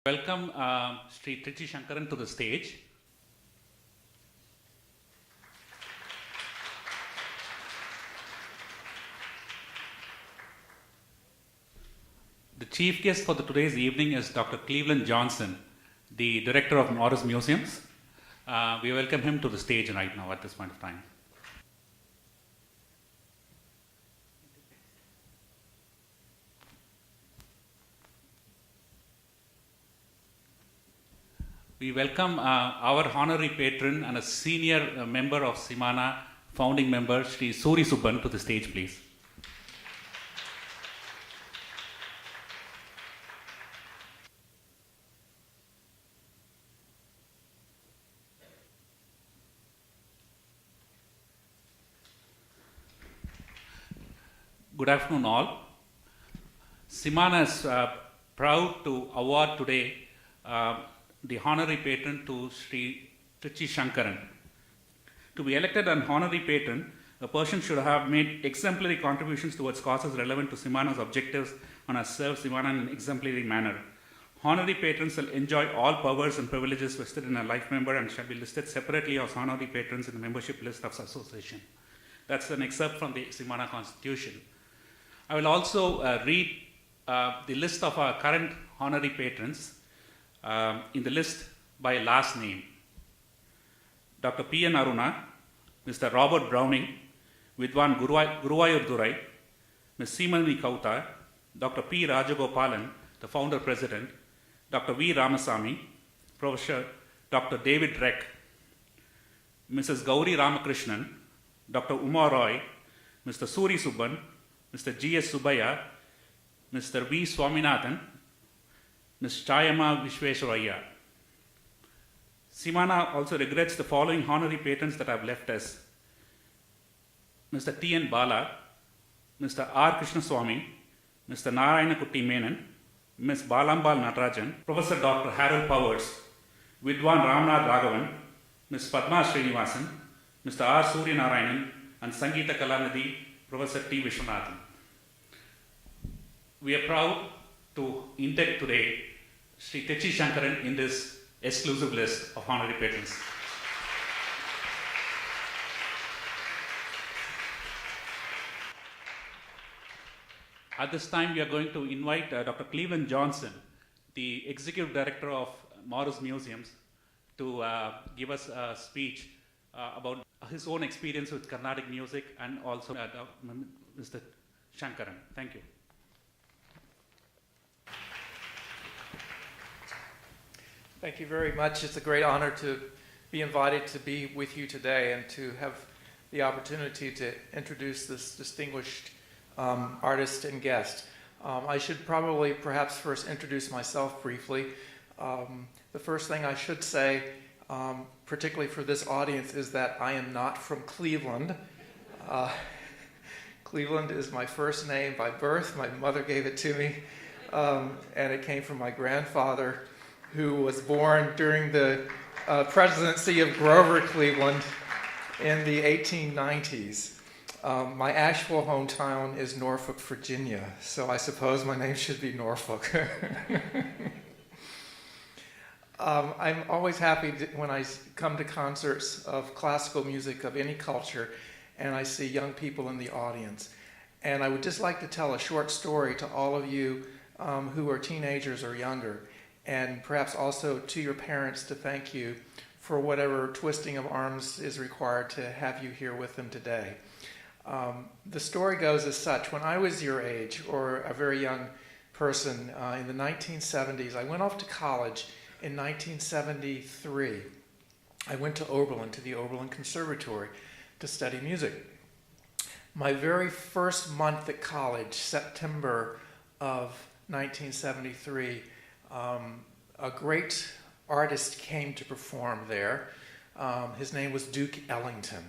Welcome Sri Trichy Sankaran to the stage. The chief guest for today's evening is Dr. Cleveland Johnson, the director of Morris Museums. We welcome him to the stage right now at this point of time. We welcome our honorary patron and a senior member of Simana, founding member, Sri Suri Subban, to the stage, please. Good afternoon, all. Simana is proud to award today the honorary patron to Sri Trichy Sankaran. To be elected an honorary patron, a person should have made exemplary contributions towards causes relevant to Simana's objectives and has served Simana in an exemplary manner. Honorary patrons will enjoy all powers and privileges vested in a life member and shall be listed separately as honorary patrons in the membership list of the association. That's an excerpt from the Simana Constitution. I will also read the list of our current honorary patrons in the list by last name. Dr. P. N. Aruna, Mr. Robert Browning, Vidwan Guruvayur Durai, Ms. Seemani Kauta, Dr. P. Rajagopalan, the founder president, Dr. V. Ramasamy, Professor Dr. David Reck, Mrs. Gauri Ramakrishnan, Dr. Uma Roy, Mr. Suri Subban, Mr. G. S. Subaya, Mr. V. Swaminathan, Ms. Chayama Vishweswaraya. Simana also regrets the following honorary patrons that have left us: Mr. T. N. Bala, Mr. R. Krishnaswamy, Mr. Narayana Kutti Menon, Ms. Balambal Natarajan, Professor Dr. Harold Powers, Vidwan Ramnath Raghavan, Ms. Padma Srinivasan, Mr. R. Surya Narayanan, and Sangeeta Kalanidhi, Professor T. Vishwanathan. We are proud to induct today Sri Trichy Sankaran in this exclusive list of honorary patrons. At this time, we are going to invite Dr. Cleveland Johnson, the executive director of Morris Museums, to give us a speech about his own experience with Carnatic music and also Mr. Sankaran. Thank you. Thank you very much. It's a great honor to be invited to be with you today and to have the opportunity to introduce this distinguished artist and guest. I should probably perhaps first introduce myself briefly. The first thing I should say, particularly for this audience, is that I am not from Cleveland. Cleveland is my first name by birth. My mother gave it to me, and it came from my grandfather, who was born during the presidency of Grover Cleveland in the 1890s. My actual hometown is Norfolk, Virginia, so I suppose my name should be Norfolk. I'm always happy when I come to concerts of classical music of any culture and I see young people in the audience. And I would just like to tell a short story to all of you who are teenagers or younger, and perhaps also to your parents to thank you for whatever twisting of arms is required to have you here with them today. The story goes as such. When I was your age, or a very young person, in the 1970s, I went off to college in 1973. I went to Oberlin, to the Oberlin Conservatory, to study music. My very first month at college, September of 1973, a great artist came to perform there. His name was Duke Ellington.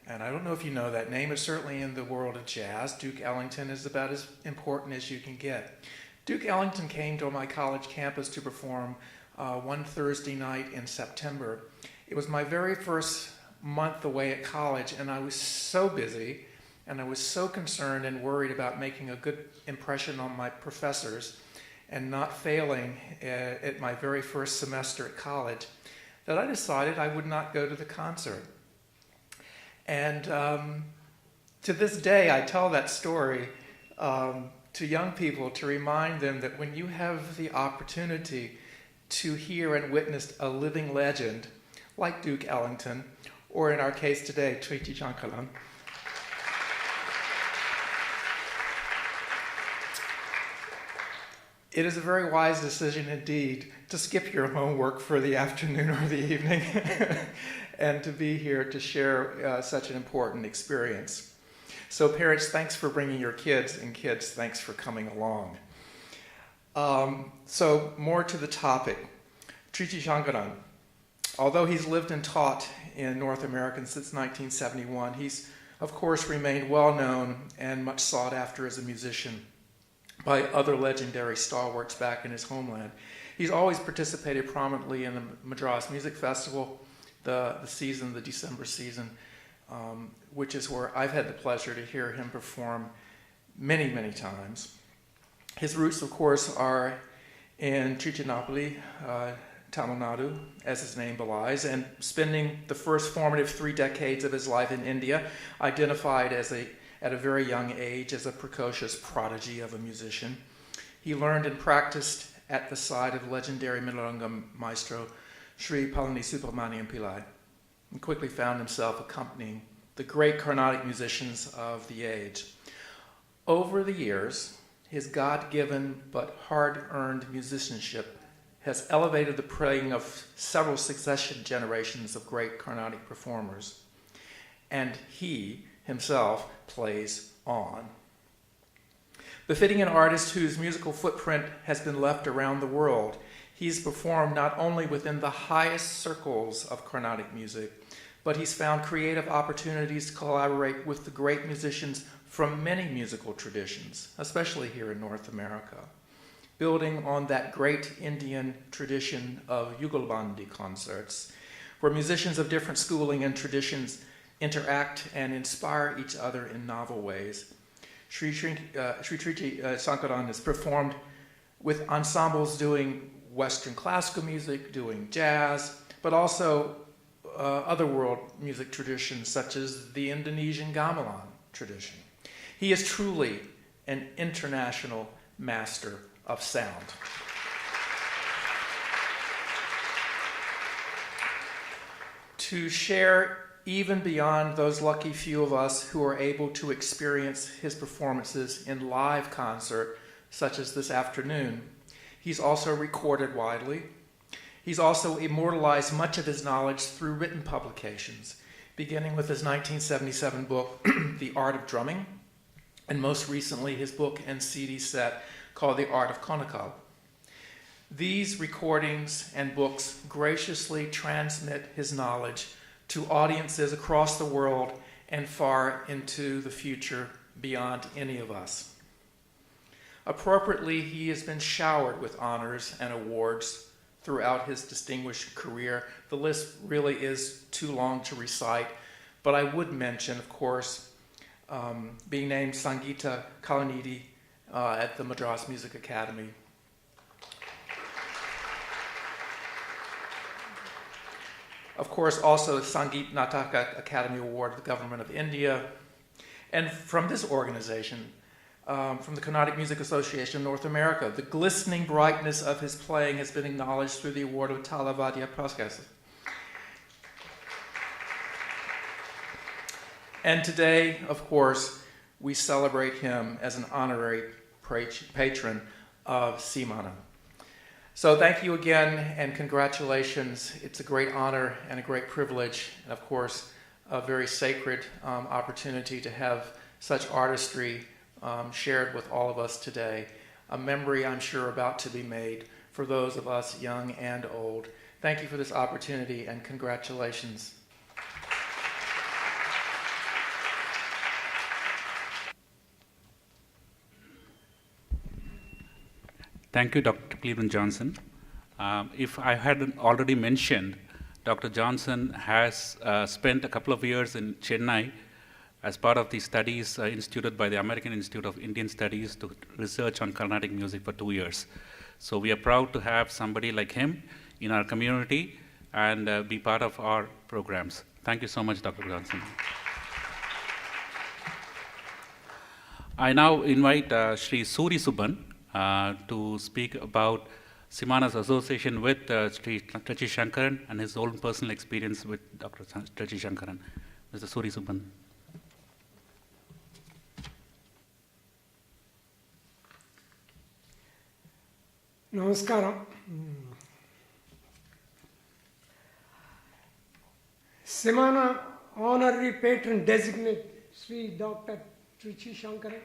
And I don't know if you know that name. It's certainly in the world of jazz. Duke Ellington is about as important as you can get. Duke Ellington came to my college campus to perform one Thursday night in September. It was my very first month away at college, and I was so busy, and I was so concerned and worried about making a good impression on my professors and not failing at my very first semester at college, that I decided I would not go to the concert. And to this day, I tell that story to young people to remind them that when you have the opportunity to hear and witness a living legend like Duke Ellington, or in our case today, Trichy Sankaran, it is a very wise decision indeed to skip your homework for the afternoon or the evening and to be here to share such an important experience. So parents, thanks for bringing your kids, and kids, thanks for coming along. So more to the topic. Trichy Sankaran, although he's lived and taught in North America since 1971, he's of course remained well known and much sought after as a musician by other legendary stalwarts back in his homeland. He's always participated prominently in the Madras Music Festival, the December season, which is where I've had the pleasure to hear him perform many, many times. His roots, of course, are in Trichinopoli, Tamil Nadu, as his name belies, and spending the first formative 3 decades of his life in India, identified at a very young age as a precocious prodigy of a musician. He learned and practiced at the side of legendary Mridangam maestro Sri Palani Subramaniam Pillai, and quickly found himself accompanying the great Carnatic musicians of the age. Over the years, his God-given but hard-earned musicianship has elevated the playing of several succession generations of great Carnatic performers, and he himself plays on. Befitting an artist whose musical footprint has been left around the world, he's performed not only within the highest circles of Carnatic music, but he's found creative opportunities to collaborate with the great musicians from many musical traditions, especially here in North America, building on that great Indian tradition of Yugalbandi concerts, where musicians of different schooling and traditions interact and inspire each other in novel ways. Sri Trichy Sankaran has performed with ensembles doing Western classical music, doing jazz, but also other world music traditions such as the Indonesian gamelan tradition. He is truly an international master of sound. To share even beyond those lucky few of us who are able to experience his performances in live concert, such as this afternoon, he's also recorded widely. He's also immortalized much of his knowledge through written publications, beginning with his 1977 book, The Art of Drumming, and most recently his book and CD set called The Art of Konakal. These recordings and books graciously transmit his knowledge to audiences across the world and far into the future beyond any of us. Appropriately, he has been showered with honors and awards throughout his distinguished career. The list really is too long to recite, but I would mention, of course, being named Sangeeta Kalanidhi at the Madras Music Academy. Of course, also the Sangeet Nataka Academy Award of the Government of India. And from this organization, from the Carnatic Music Association of North America, the glistening brightness of his playing has been acknowledged through the award of Talavadya Praskas. And today, of course, we celebrate him as an honorary patron of Simana. So thank you again, and congratulations. It's a great honor and a great privilege, and of course, a very sacred opportunity to have such artistry shared with all of us today. A memory, I'm sure, about to be made for those of us young and old. Thank you for this opportunity, and congratulations. Thank you, Dr. Cleveland Johnson. If I hadn't already mentioned, Dr. Johnson has spent a couple of years in Chennai as part of the studies instituted by the American Institute of Indian Studies to research on Carnatic music for 2 years. So we are proud to have somebody like him in our community and be part of our programs. Thank you so much, Dr. Johnson. I now invite Sri Suri Subban to speak about Simana's association with Sri Trichy Sankaran and his own personal experience with Dr. Trichy Sankaran. Mr. Suri Subban. Namaskaram. Simana Honorary Patron Designate Sri Dr. Trichy Sankaran,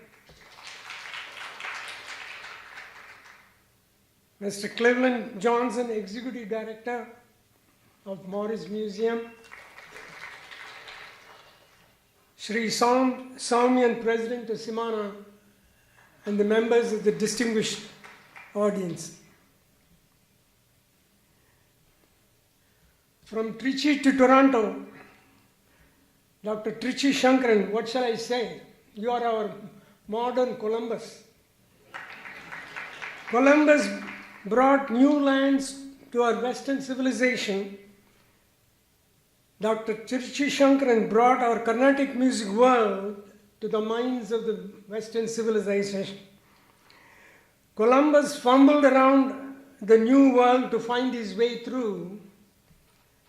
Mr. Cleveland Johnson, Executive Director of Morris Museum, Sri Soumyan, President of Simana, and the members of the distinguished audience. From Trichy to Toronto, Dr. Trichy Sankaran, what shall I say? You are our modern Columbus. Columbus brought new lands to our Western civilization. Dr. Trichy Sankaran brought our Carnatic music world to the minds of the Western civilization. Columbus fumbled around the new world to find his way through.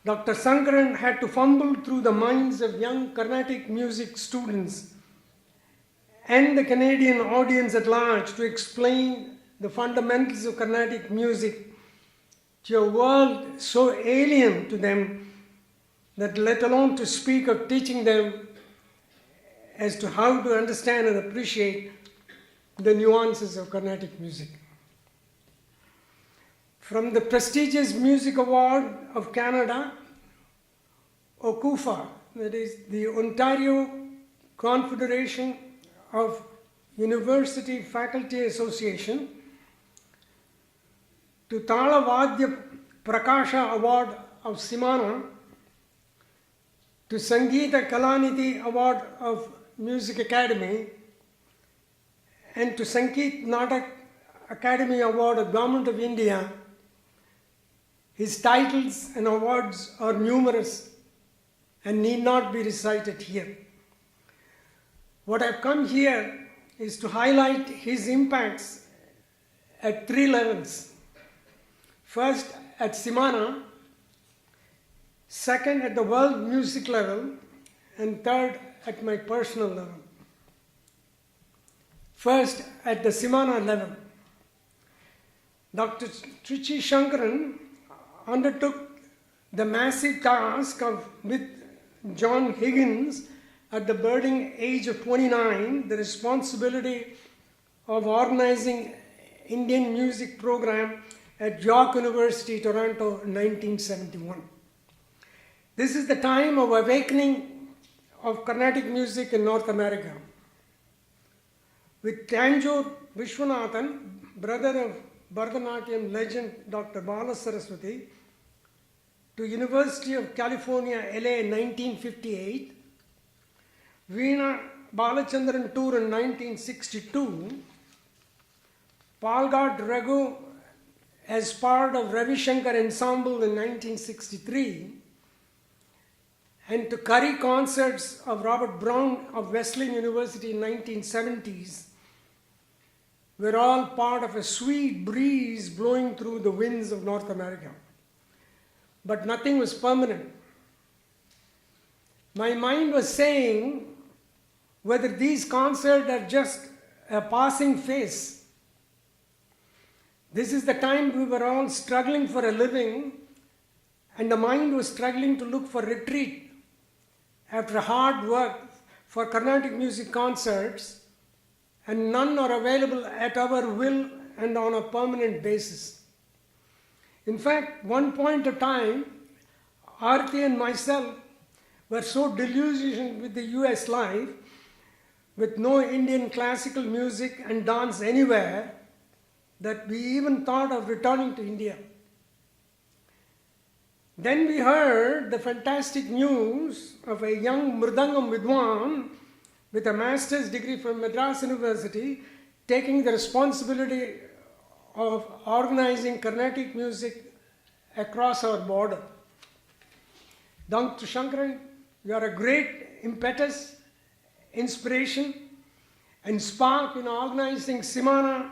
Dr. Sankaran had to fumble through the minds of young Carnatic music students and the Canadian audience at large to explain the fundamentals of Carnatic music to a world so alien to them that let alone to speak of teaching them as to how to understand and appreciate the nuances of Carnatic music. From the prestigious Music Award of Canada, OCUFA, that is the Ontario Confederation of University Faculty Association, to Talavadya Prakasha Award of Simana, to Sangeeta Kalanidhi Award of Music Academy, and to Sangeet Natak Academy Award of Government of India. His titles and awards are numerous and need not be recited here. What I've come here is to highlight his impacts at 3 levels. First, at Simana, second, at the world music level, and third, at my personal level. First, at the Simana level, Dr. Trichy Sankaran undertook the massive task of, with John Higgins, at the budding age of 29, the responsibility of organizing Indian music program at York University, Toronto, in 1971. This is the time of awakening of Carnatic music in North America. With Tanjore Vishwanathan, brother of Bharatanatyam legend Dr. Bala Saraswati, to University of California, LA in 1958, Veena Balachandran tour in 1962, Palghat Raghu as part of Ravi Shankar ensemble in 1963, and to Curry concerts of Robert Brown of Wesleyan University in 1970s, were all part of a sweet breeze blowing through the winds of North America. But nothing was permanent. My mind was saying whether these concerts are just a passing phase. This is the time we were all struggling for a living, and the mind was struggling to look for retreat after hard work for Carnatic music concerts, and none are available at our will and on a permanent basis. In fact, one point of time, Aarti and myself were so disillusioned with the US life, with no Indian classical music and dance anywhere, that we even thought of returning to India. Then we heard the fantastic news of a young Mridangam Vidwan with a master's degree from Madras University taking the responsibility of organizing Carnatic music across our border. Dr. Sankaran, you are a great impetus, inspiration, and spark in organizing Simana,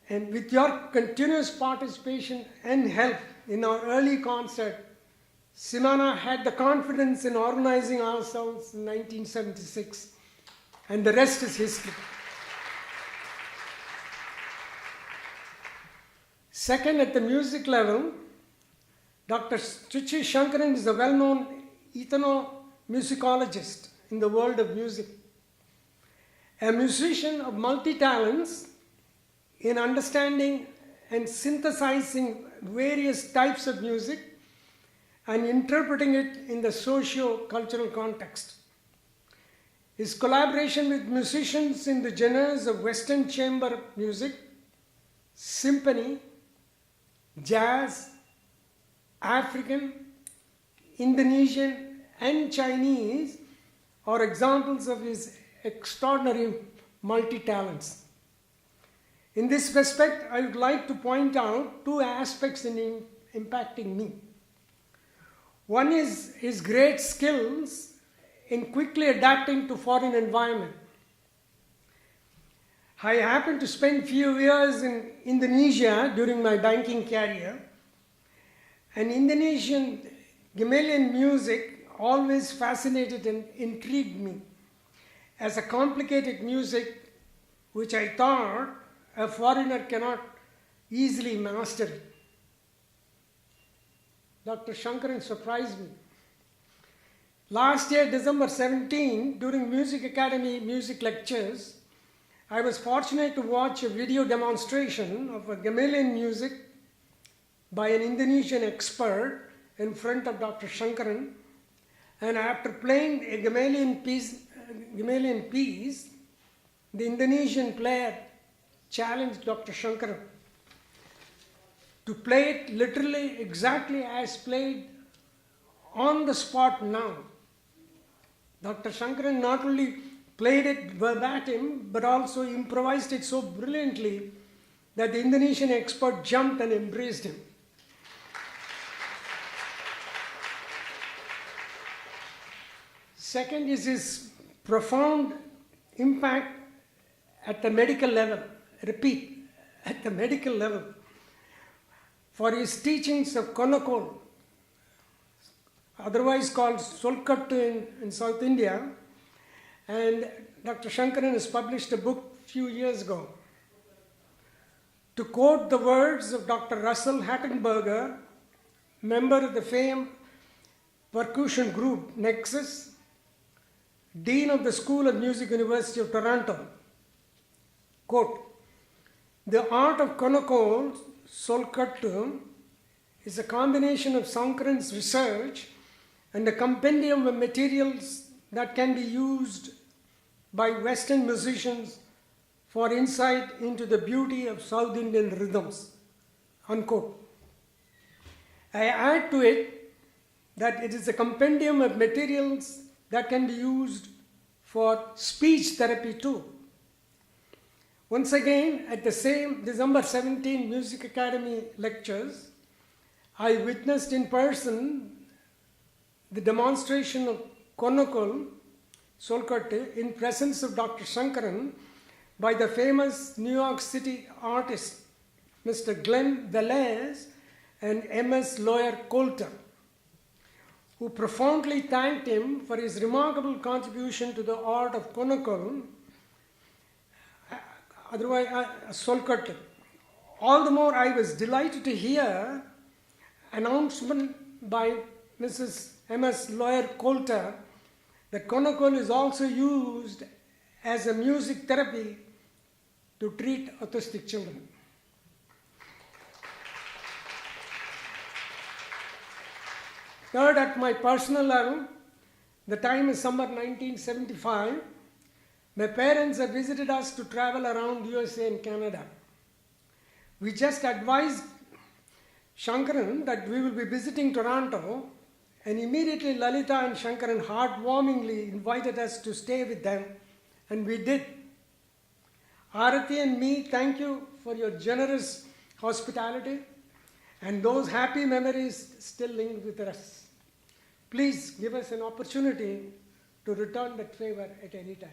and with your continuous participation and help in our early concert, Simana had the confidence in organizing ourselves in 1976, and the rest is history. Second, at the music level, Dr. Trichy Sankaran is a well-known ethnomusicologist in the world of music. A musician of multi-talents in understanding and synthesizing various types of music and interpreting it in the socio-cultural context. His collaboration with musicians in the genres of Western chamber music, symphony, jazz, African, Indonesian, and Chinese are examples of his extraordinary multi-talents. In this respect, I would like to point out two aspects in him impacting me. One is his great skills in quickly adapting to foreign environment. I happened to spend few years in Indonesia during my banking career, and Indonesian gamelan music always fascinated and intrigued me as a complicated music which I thought a foreigner cannot easily master. Dr. Sankaran surprised me. Last year, December 17, during Music Academy music lectures, I was fortunate to watch a video demonstration of a gamelan music by an Indonesian expert in front of Dr. Sankaran, and after playing a gamelan piece, the Indonesian player challenged Dr. Sankaran to play it literally exactly as played on the spot now. Dr. Sankaran not only played it verbatim, but also improvised it so brilliantly that the Indonesian expert jumped and embraced him. Second is his profound impact at the medical level. Repeat, at the medical level. For his teachings of Konakol, otherwise called Solkattu in South India, and Dr. Sankaran has published a book a few years ago. To quote the words of Dr. Russell Hattenberger, member of the famed percussion group Nexus, Dean of the School of Music, University of Toronto, quote, "The art of Konakol, Solkattu, is a combination of Sankaran's research and a compendium of materials that can be used by Western musicians for insight into the beauty of South Indian rhythms," unquote. I add to it that it is a compendium of materials that can be used for speech therapy too. Once again, at the same December 17 Music Academy lectures, I witnessed in person the demonstration of Konakol, Solkattu, in presence of Dr. Sankaran by the famous New York City artist, Mr. Glenn Velez and M.S. Lawyer Coulter, who profoundly thanked him for his remarkable contribution to the art of Konakol, otherwise Solkattu. All the more I was delighted to hear announcement by Mrs. M.S. Lawyer Coulter that Konakol is also used as a music therapy to treat autistic children. Third, at my personal level, the time is summer 1975. My parents had visited us to travel around USA and Canada. We just advised Sankaran that we will be visiting Toronto, and immediately Lalita and Sankaran heartwarmingly invited us to stay with them, and we did. Arati and me thank you for your generous hospitality and those happy memories still linked with us. Please give us an opportunity to return that favor at any time.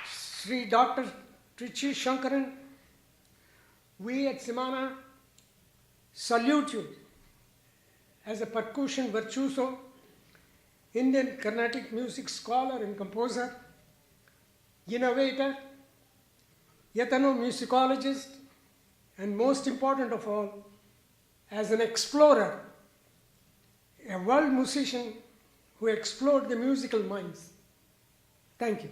Sri Dr. Trichy Sankaran, we at Simana salute you as a percussion virtuoso, Indian Carnatic music scholar and composer, innovator, ethnomusicologist, and most important of all, as an explorer, a world musician who explored the musical minds. Thank you.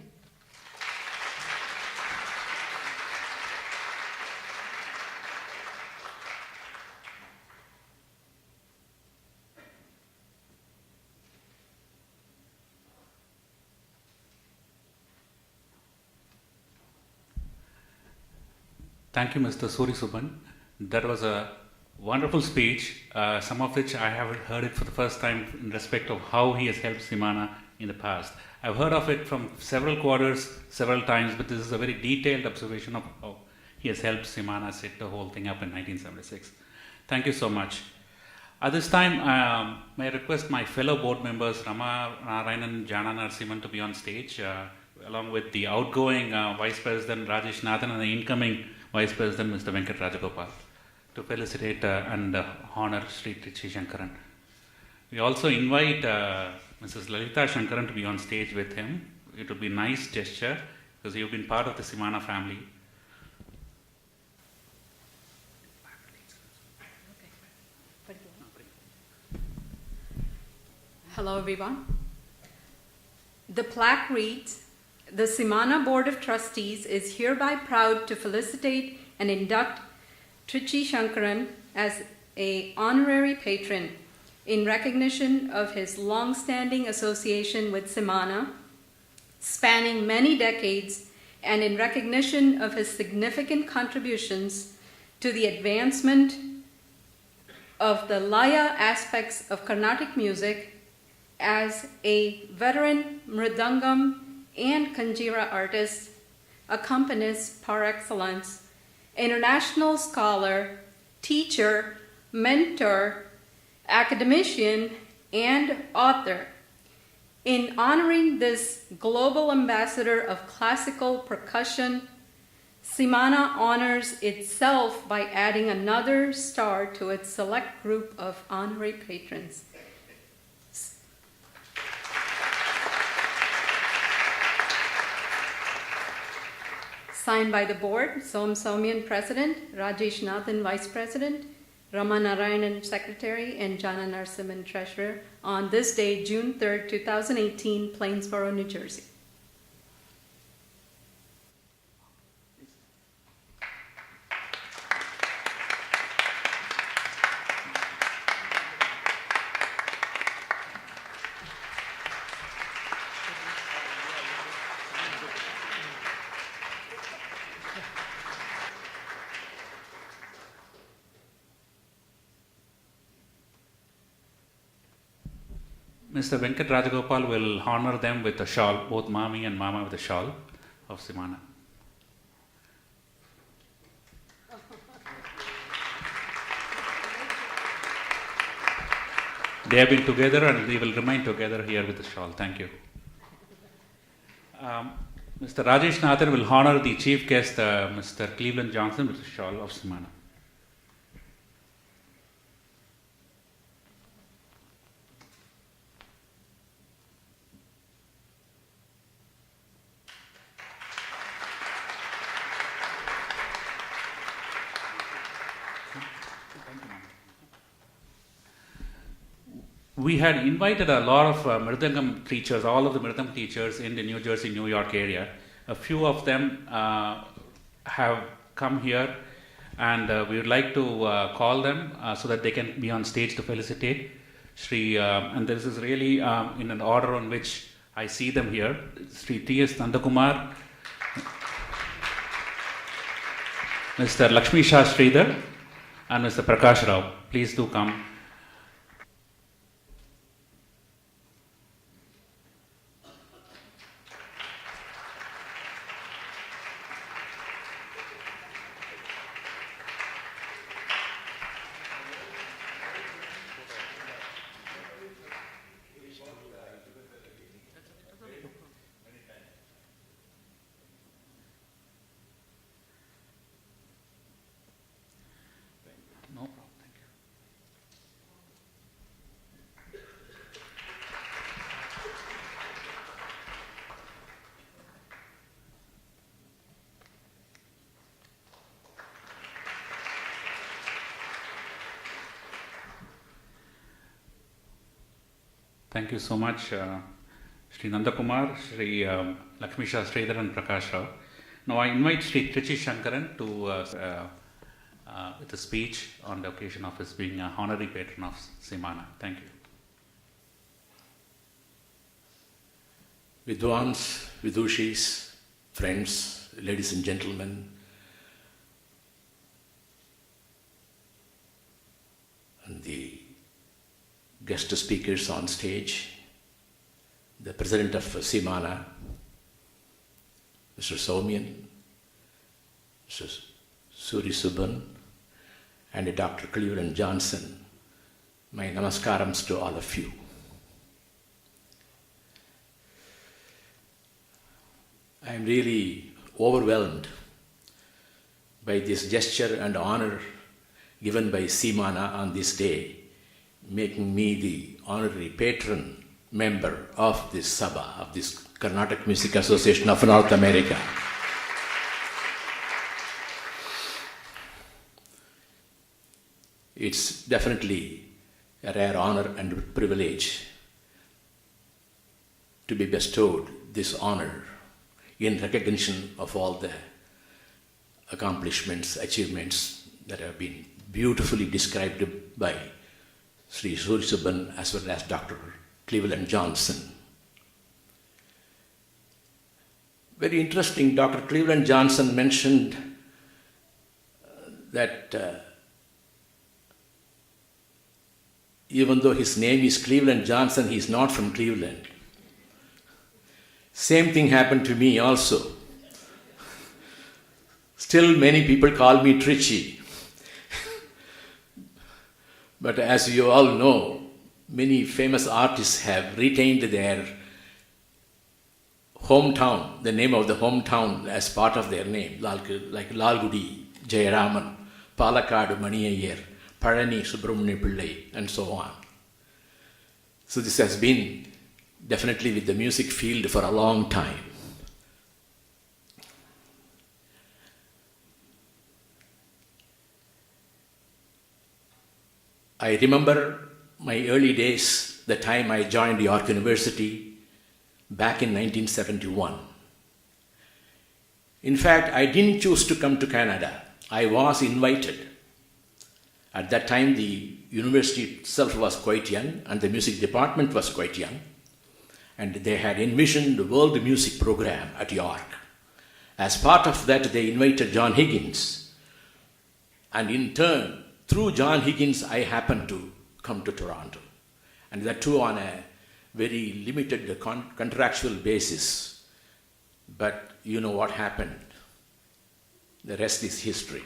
Thank you, Mr. Suri Subban. That was a wonderful speech, some of which I have heard it for the first time in respect of how he has helped Simana in the past. I've heard of it from several quarters, several times, but this is a very detailed observation of how he has helped Simana set the whole thing up in 1976. Thank you so much. At this time, may I request my fellow board members, Rama Narayanan and Jana Narasimhan, to be on stage, along with the outgoing Vice President Rajesh Nathan and the incoming Vice President Mr. Venkat Rajagopal, to felicitate and honor Sri Trichy Sankaran. We also invite Mrs. Lalita Sankaran to be on stage with him. It would be a nice gesture because you've been part of the Simana family. Hello everyone. The plaque reads, "The Simana Board of Trustees is hereby proud to felicitate and induct Trichy Sankaran as an honorary patron in recognition of his long-standing association with Simana, spanning many decades, and in recognition of his significant contributions to the advancement of the Laya aspects of Carnatic music as a veteran mridangam and kanjira artist, accompanist par excellence, international scholar, teacher, mentor, academician, and author. In honoring this global ambassador of classical percussion, Simana honors itself by adding another star to its select group of honorary patrons. Signed by the board, Som Soumyan President, Rajesh Nathan Vice President, Rama Narayanan Secretary, and Jana Narasimhan Treasurer on this day, June 3rd, 2018, Plainsboro, New Jersey. Mr. Venkat Rajagopal will honor them with a shawl, both Mami and Mama with a shawl of Simana. They have been together and they will remain together here with the shawl. Thank you. Mr. Rajesh Nathan will honor the chief guest, Mr. Cleveland Johnson, with the shawl of Simana. We had invited a lot of mridangam teachers, all of the mridangam teachers in the New Jersey, New York area. A few of them have come here, and we would like to call them so that they can be on stage to felicitate Sri. And this is really in an order on which I see them here. Sri T.S. Nandakumar, Mr. Lakshmi Shah Sridhar, and Mr. Prakash Rao. Please do come. Thank you so much, Sri Nandakumar, Sri Lakshmisha Sridhar and Prakash Rao. Now I invite Sri Trichy Sankaran to with a speech on the occasion of his being a honorary patron of Simana. Thank you. Vidwans, Vidushis, friends, ladies and gentlemen, and the guest speakers on stage, the president of Simana, Mr. Soumyan, Mr. Suri Subban, and Dr. Cleveland Johnson, my namaskarams to all of you. I am really overwhelmed by this gesture and honor given by Simana on this day, making me the honorary patron member of this Sabha, of this Carnatic Music Association of North America. It's definitely a rare honor and privilege to be bestowed this honor in recognition of all the accomplishments, achievements that have been beautifully described by Sri Suri Subban as well as Dr. Cleveland Johnson. Very interesting, Dr. Cleveland Johnson mentioned that even though his name is Cleveland Johnson, he is not from Cleveland. Same thing happened to me also. Still many people call me Trichy. But as you all know, many famous artists have retained their hometown, the name of the hometown as part of their name, like Lalgudi, Jayaraman, Palakkad Maniyayyar, Parani Subramanya Pillai, and so on. So this has been definitely with the music field for a long time. I remember my early days, the time I joined York University back in 1971. In fact, I didn't choose to come to Canada. I was invited. At that time, the university itself was quite young and the music department was quite young. And they had envisioned the world music program at York. As part of that, they invited John Higgins. And in turn, through John Higgins, I happened to come to Toronto. And that too on a very limited contractual basis. But you know what happened. The rest is history.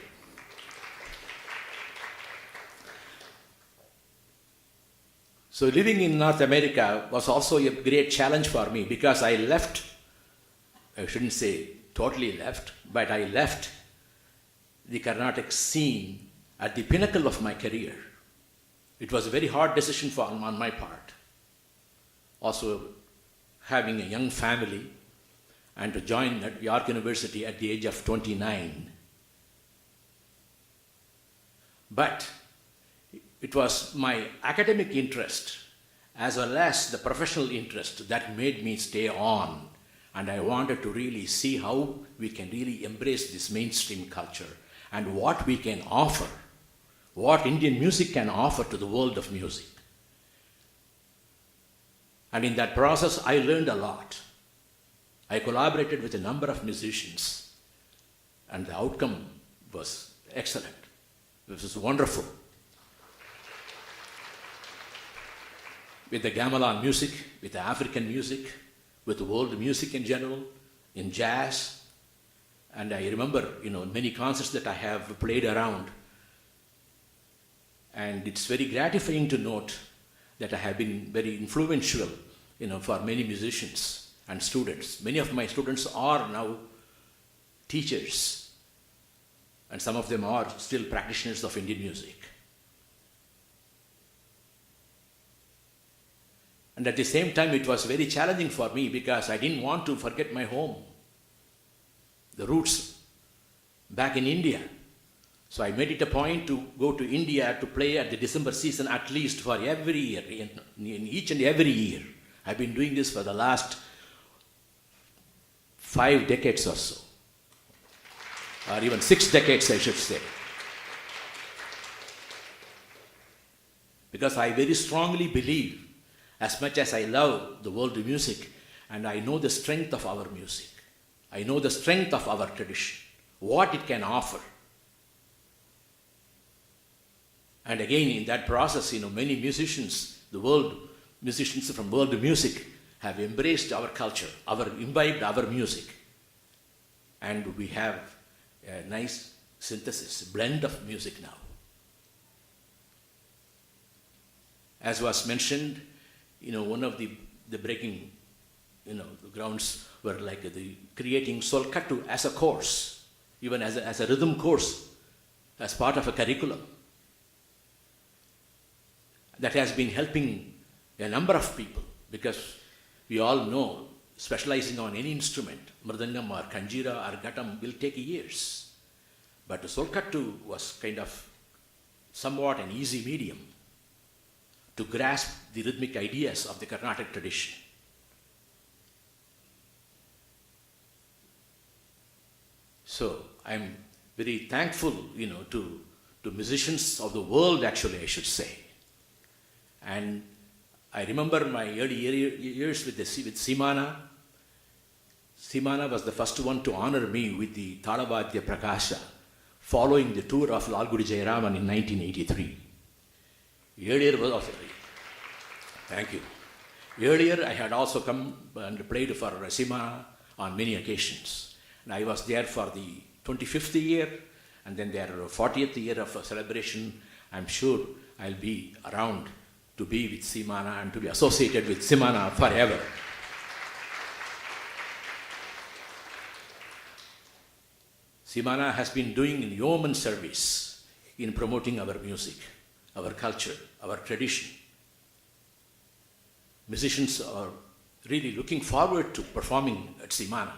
So living in North America was also a great challenge for me because I left, I shouldn't say totally left, but I left the Carnatic scene at the pinnacle of my career. It was a very hard decision on my part. Also having a young family and to join at York University at the age of 29. But it was my academic interest as well as the professional interest that made me stay on. And I wanted to really see how we can really embrace this mainstream culture and what we can offer, what Indian music can offer to the world of music. And in that process, I learned a lot. I collaborated with a number of musicians, and the outcome was excellent. It was wonderful. With the gamelan music, with the African music, with the world music in general, in jazz. And I remember, many concerts that I have played around. And it's very gratifying to note that I have been very influential, for many musicians and students. Many of my students are now teachers, and some of them are still practitioners of Indian music. And at the same time, it was very challenging for me because I didn't want to forget my home, the roots back in India. So I made it a point to go to India to play at the December season at least for every year, in each and every year. I've been doing this for the last 5 decades or so, or even 6 decades, I should say. Because I very strongly believe, as much as I love the world of music, and I know the strength of our music, I know the strength of our tradition, what it can offer. And again, in that process, many musicians, musicians from world music have embraced our culture, imbibed our music. And we have a nice synthesis, blend of music now. As was mentioned, one of the breaking, the grounds were like the creating Solkattu as a course, even as a rhythm course, as part of a curriculum. That has been helping a number of people, because we all know specializing on any instrument, mridangam or kanjira or ghatam, will take years. But Solkattu was kind of somewhat an easy medium to grasp the rhythmic ideas of the Carnatic tradition. So I'm very thankful, to musicians of the world, actually, I should say. And I remember my early years with Simana. Simana was the first one to honor me with the Talavadya Prakasha, following the tour of Lalgudi Jayaraman in 1983. Earlier was also, thank you. Earlier I had also come and played for Simana on many occasions. And I was there for the 25th year, and then their 40th year of celebration. I'm sure I'll be around to be with Simana and to be associated with Simana forever. Simana has been doing yeoman service in promoting our music, our culture, our tradition. Musicians are really looking forward to performing at Simana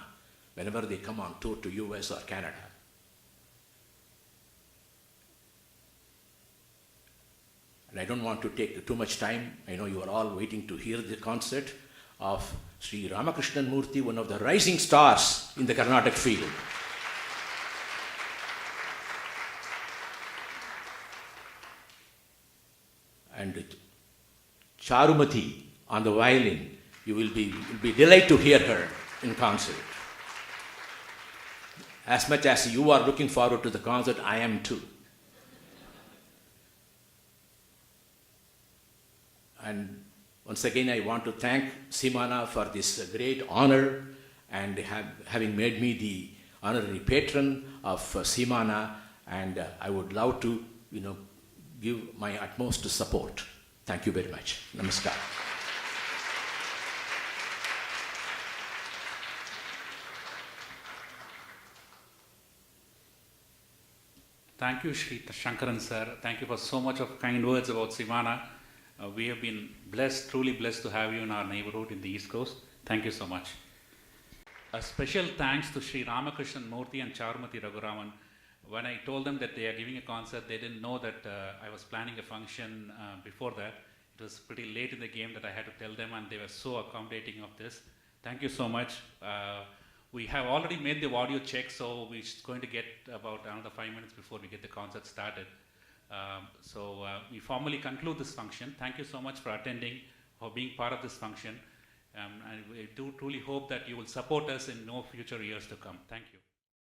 whenever they come on tour to US or Canada. And I don't want to take too much time. I know you are all waiting to hear the concert of Sri Ramakrishnan Murthy, one of the rising stars in the Carnatic field. And Charumati on the violin, you'll be delighted to hear her in concert. As much as you are looking forward to the concert, I am too. And once again, I want to thank Simana for this great honor and having made me the honorary patron of Simana. And I would love to, give my utmost support. Thank you very much. Namaskar. Thank you, Sri Sankaran sir. Thank you for so much of kind words about Simana. We have been blessed, truly blessed to have you in our neighborhood in the East Coast. Thank you so much. A special thanks to Sri Ramakrishnan Murthy and Charumati Raghuraman. When I told them that they are giving a concert, they didn't know that I was planning a function before that. It was pretty late in the game that I had to tell them, and they were so accommodating of this. Thank you so much. We have already made the audio check, so we're going to get about another 5 minutes before we get the concert started. So we formally conclude this function. Thank you so much for attending, for being part of this function. And we do truly hope that you will support us in no future years to come. Thank you.